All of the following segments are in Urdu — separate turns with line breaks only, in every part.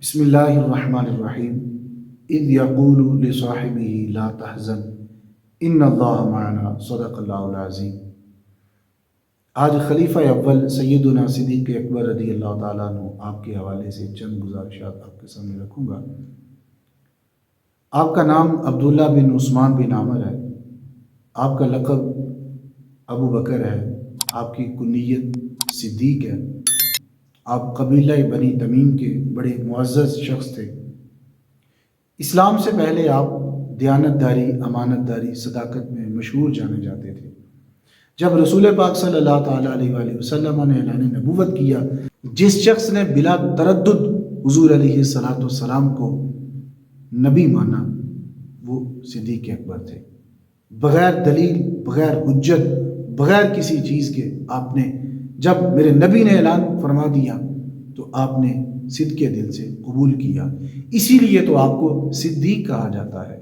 بسم اللہ الرحمن الرحیم اذ یقول لصاحبہ لا تحزن ان اللہ معنا صدق اللہ العظیم۔ آج خلیفہ اول سیدنا صدیق اکبر رضی اللہ تعالیٰ عنہ آپ کے حوالے سے چند گزارشات آپ کے سامنے رکھوں گا۔ آپ کا نام عبداللہ بن عثمان بن عامر ہے، آپ کا لقب ابو بکر ہے، آپ کی کنیت صدیق ہے، آپ قبیلہ بنی تمیم کے بڑے معزز شخص تھے۔ اسلام سے پہلے آپ دیانت داری، امانت داری، صداقت میں مشہور جانے جاتے تھے۔ جب رسول پاک صلی اللہ تعالیٰ علیہ وآلہ وسلم نے اعلان نبوت کیا، جس شخص نے بلا تردد حضور علیہ السلام کو نبی مانا وہ صدیق اکبر تھے۔ بغیر دلیل، بغیر حجت، بغیر کسی چیز کے آپ نے جب میرے نبی نے اعلان فرما دیا تو آپ نے صدق دل سے قبول کیا، اسی لیے تو آپ کو صدیق کہا جاتا ہے۔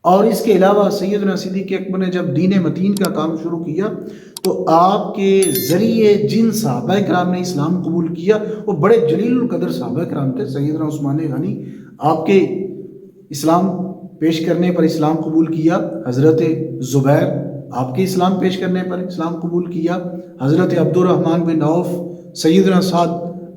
اور اس کے علاوہ سیدنا صدیق اکبر نے جب دین متین کا کام شروع کیا تو آپ کے ذریعے جن صحابہ کرام نے اسلام قبول کیا وہ بڑے جلیل القدر صحابہ کرام تھے۔ سیدنا عثمان غنی آپ کے اسلام پیش کرنے پر اسلام قبول کیا، حضرت زبیر آپ کے اسلام پیش کرنے پر اسلام قبول کیا، حضرت عبد الرحمن بن عوف، سیدنا سعد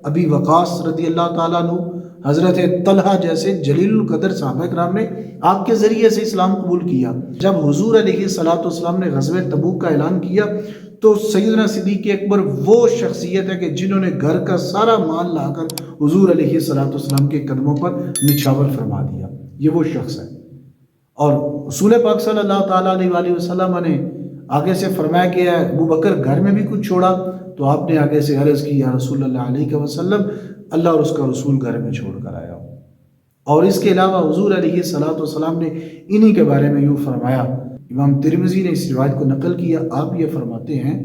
ابی وقاص رضی اللہ تعالیٰ عنہ، حضرت طلحہ جیسے جلیل القدر صحابہ کرام نے آپ کے ذریعے سے اسلام قبول کیا۔ جب حضور علیہ السلام نے غزوہ تبوک کا اعلان کیا تو سیدنا صدیق اکبر وہ شخصیت ہے کہ جنہوں نے گھر کا سارا مال لا کر حضور علیہ السلام کے قدموں پر نچھاور فرما دیا، یہ وہ شخص ہے۔ اور رسول پاک صلی اللہ تعالیٰ علیہ وآلہ وسلم نے آگے سے فرمایا کہ ابو بکر گھر میں بھی کچھ چھوڑا، تو آپ نے آگے سے عرض کی یا رسول اللہ علیہ وسلم، اللہ اور اس کا رسول گھر میں چھوڑ کر آیا ہوں۔ اور اس کے علاوہ حضور علیہ السلام نے انہی کے بارے میں یوں فرمایا، امام ترمذی نے اس روایت کو نقل کیا، آپ یہ فرماتے ہیں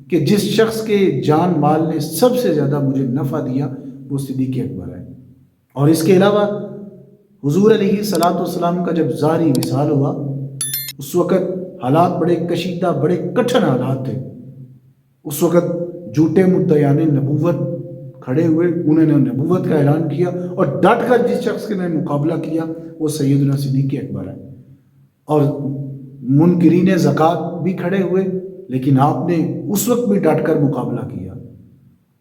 کہ جس شخص کے جان مال نے سب سے زیادہ مجھے نفع دیا وہ صدیق اکبر ہے۔ اور اس کے علاوہ حضور علیہ السلام کا جب ظاہری وصال ہوا اس وقت حالات بڑے کشیدہ، بڑے کٹھن حالات تھے۔ اس وقت جھوٹے مدعیان نبوت کھڑے ہوئے، انہوں نے نبوت کا اعلان کیا اور ڈٹ کر جس شخص کے نے مقابلہ کیا وہ سیدنا صدیق اکبر ہے۔ اور منکرین زکوٰۃ بھی کھڑے ہوئے، لیکن آپ نے اس وقت بھی ڈٹ کر مقابلہ کیا۔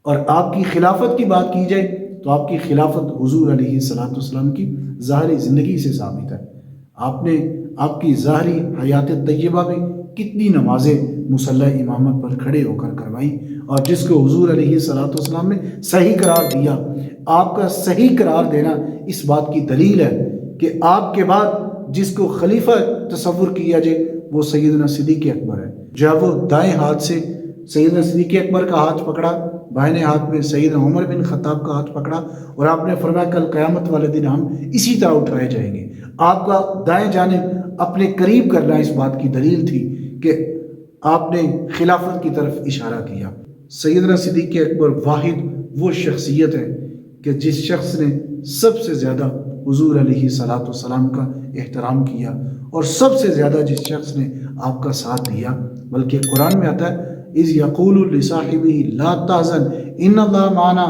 اور آپ کی خلافت کی بات کی جائے تو آپ کی خلافت حضور علیہ السلام کی ظاہری زندگی سے ثابت ہے۔ آپ نے آپ کی ظاہری حیات طیبہ میں کتنی نمازیں مصلی امامت پر کھڑے ہو کر کروائی، اور جس کو حضور علیہ السلام نے صحیح قرار دیا۔ آپ کا صحیح قرار دینا اس بات کی دلیل ہے کہ آپ کے بعد جس کو خلیفہ تصور کیا جائے وہ سیدنا صدیق اکبر ہے۔ جب وہ دائیں ہاتھ سے سیدنا صدیق اکبر کا ہاتھ پکڑا، بائیں ہاتھ میں سیدنا عمر بن خطاب کا ہاتھ پکڑا، اور آپ نے فرمایا کل قیامت والے دن ہم اسی طرح اٹھائے جائیں گے۔ آپ کا دائیں جانب اپنے قریب کرنا اس بات کی دلیل تھی کہ آپ نے خلافت کی طرف اشارہ کیا۔ سیدنا صدیق اکبر واحد وہ شخصیت ہے کہ جس شخص نے سب سے زیادہ حضور علیہ السلام کا احترام کیا، اور سب سے زیادہ جس شخص نے آپ کا ساتھ دیا۔ بلکہ قرآن میں آتا ہے اذ یقول لصاحبہ لا تحزن ان اللہ معنا۔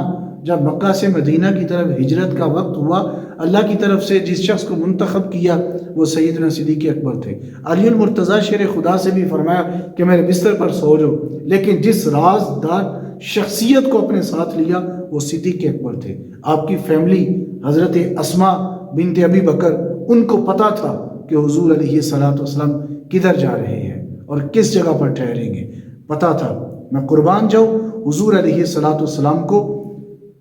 جب مکہ سے مدینہ کی طرف ہجرت کا وقت ہوا، اللہ کی طرف سے جس شخص کو منتخب کیا وہ سیدنا صدیق اکبر تھے۔ علی المرتضیٰ شیر خدا سے بھی فرمایا کہ میرے بستر پر سو جاؤ، لیکن جس رازدار شخصیت کو اپنے ساتھ لیا وہ صدیق اکبر تھے۔ آپ کی فیملی حضرت اسماء بنت ابی بکر، ان کو پتہ تھا کہ حضور علیہ السلام کدھر جا رہے ہیں اور کس جگہ پر ٹھہریں گے، پتہ تھا۔ میں قربان جاؤں، حضور علیہ السلام کو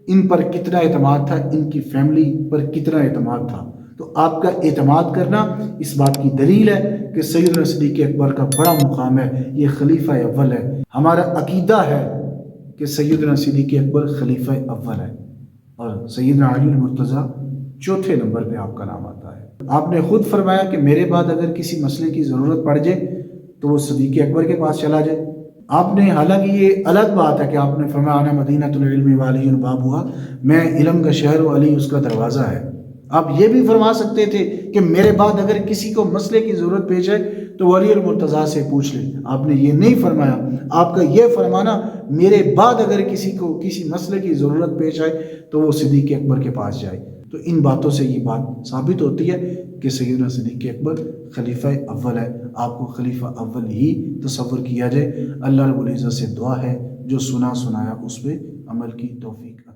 ان پر کتنا اعتماد تھا، ان کی فیملی پر کتنا اعتماد تھا۔ تو آپ کا اعتماد کرنا اس بات کی دلیل ہے کہ سیدنا صدیق اکبر کا بڑا مقام ہے، یہ خلیفہ اول ہے۔ ہمارا عقیدہ ہے کہ سیدنا صدیق اکبر خلیفہ اول ہے، اور سیدنا علی المرتضیٰ چوتھے نمبر پہ آپ کا نام آتا ہے۔ آپ نے خود فرمایا کہ میرے بعد اگر کسی مسئلے کی ضرورت پڑ جائے تو وہ صدیق اکبر کے پاس چلا جائے۔ آپ نے، حالانکہ یہ الگ بات ہے کہ آپ نے فرمایا انا مدینۃ العلم وعلی باب ہوا، میں علم کا شہر و علی اس کا دروازہ ہے۔ آپ یہ بھی فرما سکتے تھے کہ میرے بعد اگر کسی کو مسئلے کی ضرورت پیش آئے تو ولی المرتضیٰ سے پوچھ لے، آپ نے یہ نہیں فرمایا۔ آپ کا یہ فرمانا میرے بعد اگر کسی کو کسی مسئلے کی ضرورت پیش آئے تو وہ صدیق اکبر کے پاس جائے۔ تو ان باتوں سے یہ بات ثابت ہوتی ہے کہ سیدنا صدیق اکبر خلیفہ اول ہے۔ آپ کو خلیفہ اول ہی تصور کیا جائے۔ اللہ رب العزت سے دعا ہے جو سنا سنایا اس پہ عمل کی توفیق